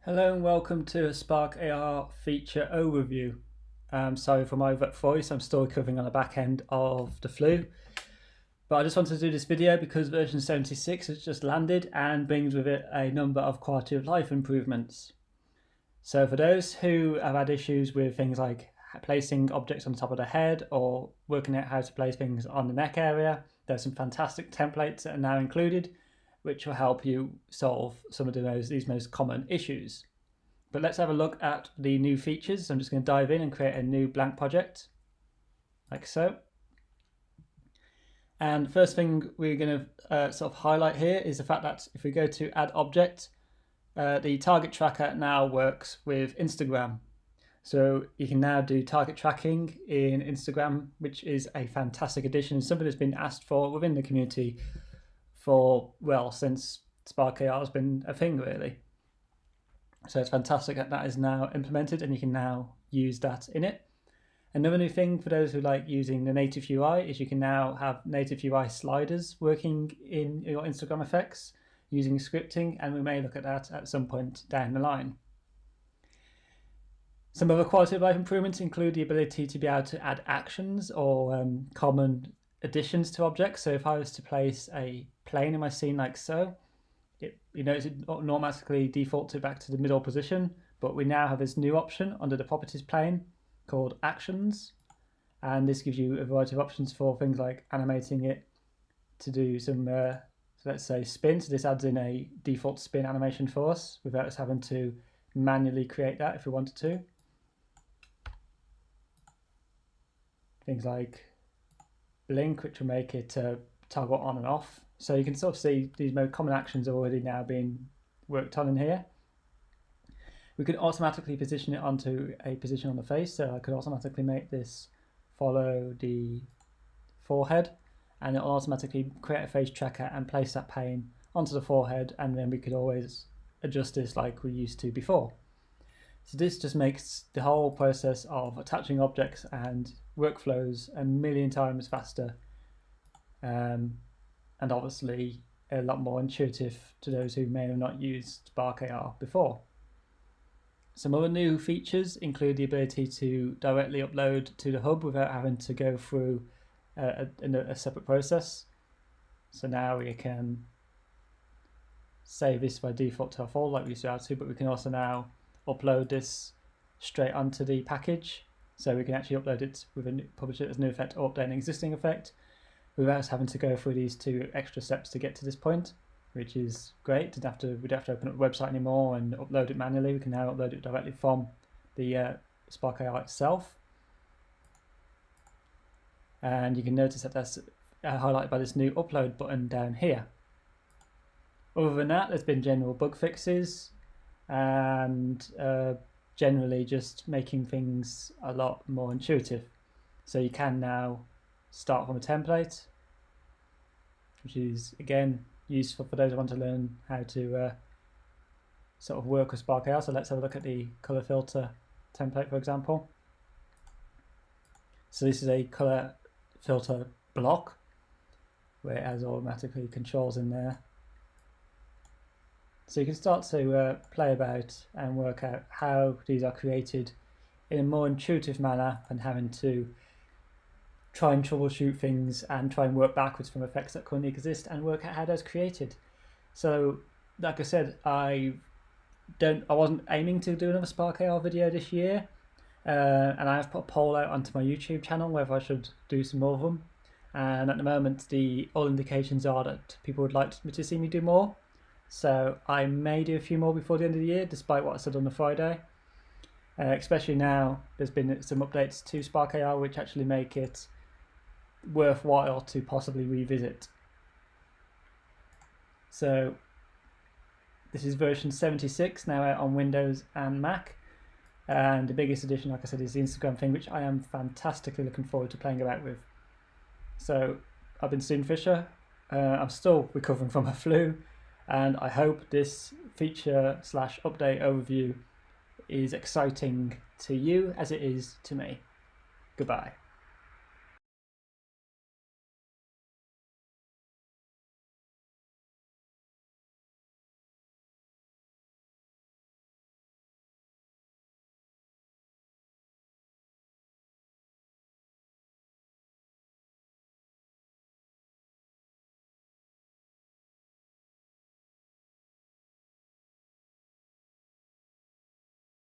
Hello and welcome to a Spark AR feature overview. Sorry for my voice, I'm still recovering on the back end of the flu. But I just wanted to do this video because version 76 has just landed and brings with it a number of quality of life improvements. So for those who have had issues with things like placing objects on the top of the head or working out how to place things on the neck area, there's some fantastic templates that are now included which will help you solve some of these most common issues. But let's have a look at the new features. I'm just going to dive in and create a new blank project, like so. And the first thing we're going to sort of highlight here is the fact that if we go to add object, the target tracker now works with Instagram. So you can now do target tracking in Instagram, which is a fantastic addition, something that's been asked for within the community for, well, since Spark AR has been a thing, really. So it's fantastic that that is now implemented and you can now use that in it. Another new thing for those who like using the native UI is you can now have native UI sliders working in your Instagram effects using scripting, and we may look at that at some point down the line. Some other quality of life improvements include the ability to be able to add actions or common additions to objects. So if I was to place a plane in my scene like so, it automatically defaults it back to the middle position, but we now have this new option under the properties pane called actions, and this gives you a variety of options for things like animating it to do some so let's say spin. So this adds in a default spin animation for us without us having to manually create that if we wanted to. Things like blink, which will make it toggle on and off. So you can sort of see these most common actions are already now being worked on in here. We could automatically position it onto a position on the face. So I could automatically make this follow the forehead, and it'll automatically create a face tracker and place that pane onto the forehead, and then we could always adjust this like we used to before. So this just makes the whole process of attaching objects and workflows a million times faster, and obviously a lot more intuitive to those who may have not used Spark AR before. Some other new features include the ability to directly upload to the hub without having to go through a separate process. So now we can save this by default to a folder like we used to have to, but we can also now upload this straight onto the package. So we can actually upload it publish it as a new effect or update an existing effect without us having to go through these two extra steps to get to this point, which is great. We don't have to open up the website anymore and upload it manually. We can now upload it directly from the Spark AR itself. And you can notice that that's highlighted by this new upload button down here. Other than that, there's been general bug fixes and generally just making things a lot more intuitive. So you can now start from a template, which is again useful for those who want to learn how to sort of work with Spark AR. So let's have a look at the color filter template, for example. So this is a color filter block where it has automatically controls in there. So you can start to play about and work out how these are created in a more intuitive manner than having to try and troubleshoot things and try and work backwards from effects that currently exist and work out how those created. So like I said, I wasn't aiming to do another Spark AR video this year, and I have put a poll out onto my YouTube channel whether I should do some more of them, and at the moment all indications are that people would like to see me do more. So I may do a few more before the end of the year, despite what I said on the Friday. Especially now there's been some updates to Spark AR which actually make it worthwhile to possibly revisit. So this is version 76 now out on Windows and Mac, and the biggest addition, like I said, is the Instagram thing, which I am fantastically looking forward to playing about with. So I've been Stephen Fisher. I'm still recovering from a flu, and I hope this feature / update overview is exciting to you as it is to me. Goodbye.